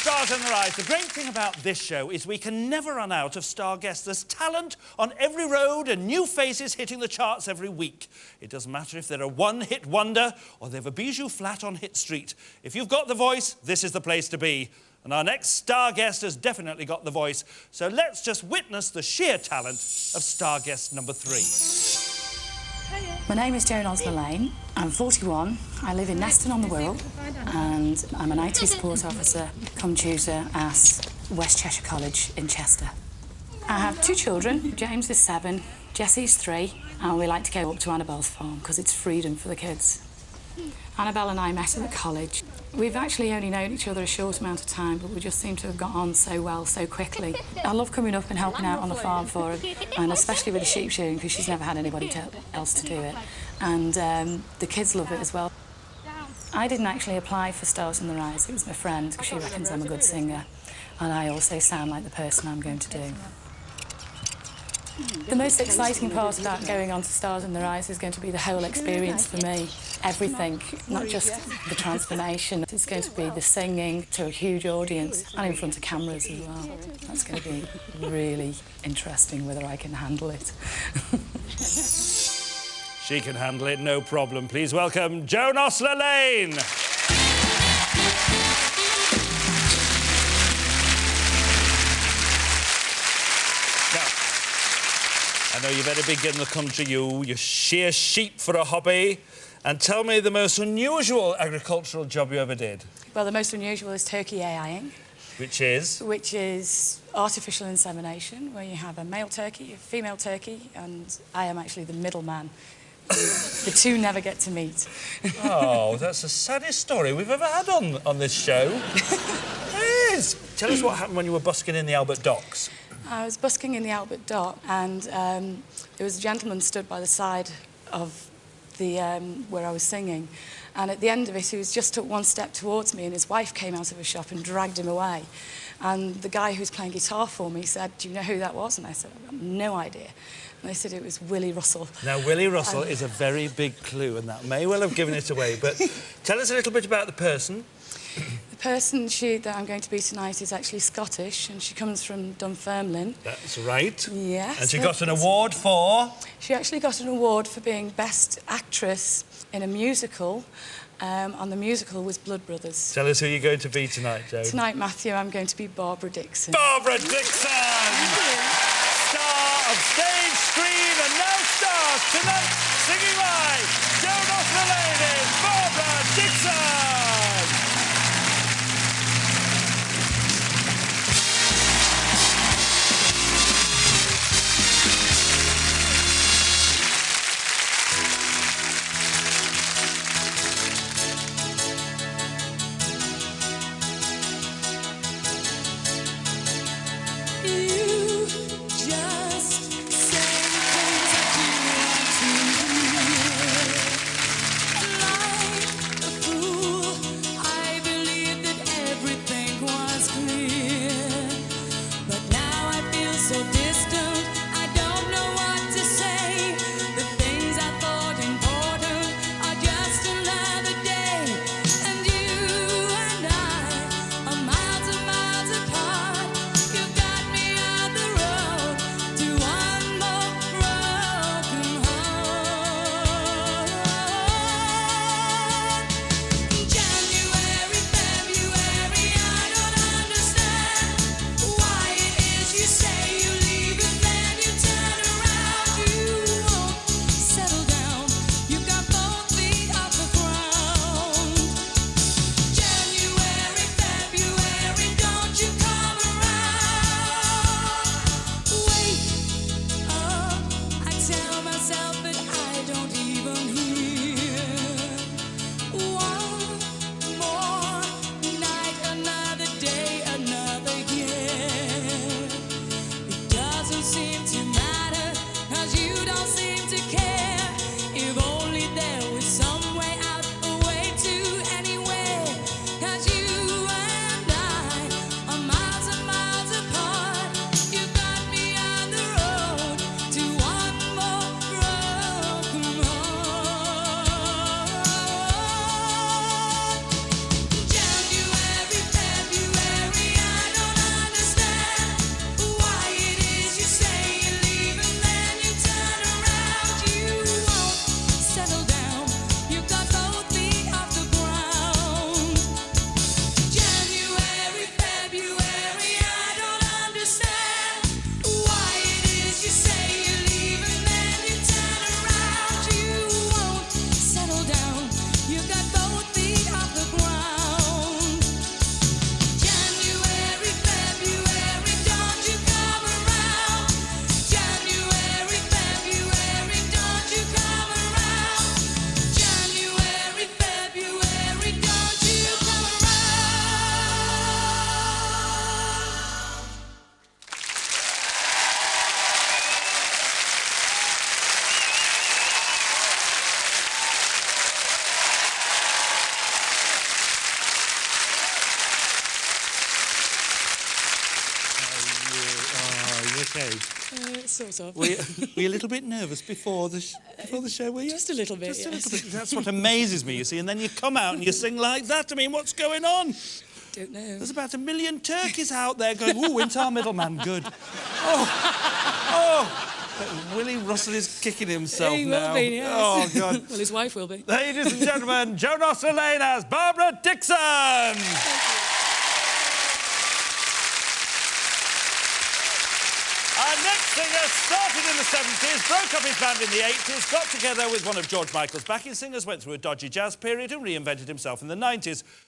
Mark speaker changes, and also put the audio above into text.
Speaker 1: Stars in Their Eyes. The great thing about this show is we can never run out of star guests. There's talent on every road and new faces hitting the charts every week. It doesn't matter if they're a one-hit wonder or they've a bijou flat on Hit Street. If you've got the voice, this is the place to be. And our next star guest has definitely got the voice. So let's just witness the sheer talent of star guest number 3.
Speaker 2: My name is Joan Osler-Lane. I'm 41. I live in Neston-on-the-Wirral and I'm an IT support officer, cum tutor at West Cheshire College in Chester. I have 2 children. James is 7, Jessie's 3, and we like to go up to Annabelle's farm because it's freedom for the kids. Annabelle and I met at the college. We've actually only known each other a short amount of time, but we just seem to have got on so well so quickly. I love coming up and helping out on the farm for her, and especially with the sheep shearing because she's never had anybody else to do it. And the kids love it as well. I didn't actually apply for Stars in Their Eyes. It was my friend. She reckons I'm a good singer, and I also sound like the person I'm going to do. The most exciting part about going on to Stars in Their Eyes is going to be the whole experience for me. Everything, not just the transformation. It's going to be the singing to a huge audience and in front of cameras as well. That's going to be really interesting whether I can handle it.
Speaker 1: She can handle it, no problem. Please welcome Joan Osler-Lane. I know you're very big in the country, you shear sheep for a hobby. And tell me the most unusual agricultural job you ever did.
Speaker 2: Well, the most unusual is turkey AIing.
Speaker 1: Which is?
Speaker 2: Which is artificial insemination, where you have a male turkey, a female turkey, and I am actually the middleman. The two never get to meet.
Speaker 1: Oh, that's the saddest story we've ever had on this show. It is. Tell us what happened when you were busking in the Albert Docks.
Speaker 2: I was busking in the Albert Dock, and there was a gentleman stood by the side of the where I was singing, and at the end of it, he just took one step towards me, and his wife came out of a shop and dragged him away. And the guy who was playing guitar for me said, "Do you know who that was?" And I said, "I've got no idea." And they said it was Willie Russell.
Speaker 1: Now, Willie Russell is a very big clue, and that may well have given it away. But tell us a little bit about the person.
Speaker 2: The person that I'm going to be tonight is actually Scottish, and she comes from Dunfermline.
Speaker 1: That's right.
Speaker 2: Yes.
Speaker 1: And she got an award for?
Speaker 2: She actually got an award for being Best Actress in a musical, and the musical was Blood Brothers.
Speaker 1: Tell us who you're going to be tonight, Joan.
Speaker 2: Tonight, Matthew, I'm going to be Barbara Dickson.
Speaker 1: Barbara Dickson! Star of stage, screen, and now stars tonight, singing live, Joan Osler-Lane is Barbara Dickson! OK?
Speaker 2: Sort of.
Speaker 1: Were you a little bit nervous before the show, were you?
Speaker 2: Just a little bit,
Speaker 1: Just a
Speaker 2: yes.
Speaker 1: little bit. That's what amazes me, you see. And then you come out and you sing like that. I mean, what's going on?
Speaker 2: Don't know.
Speaker 1: There's about 1 million turkeys out there going, ooh, into our middleman, good. Oh. Willie Russell is kicking himself
Speaker 2: He
Speaker 1: now.
Speaker 2: will be, yes.
Speaker 1: Oh, God.
Speaker 2: Well, his wife will be.
Speaker 1: Ladies and gentlemen, Joan Osler-Lane as Barbara Dickson. Our next singer started in the 70s, broke up his band in the 80s, got together with one of George Michael's backing singers, went through a dodgy jazz period and reinvented himself in the 90s.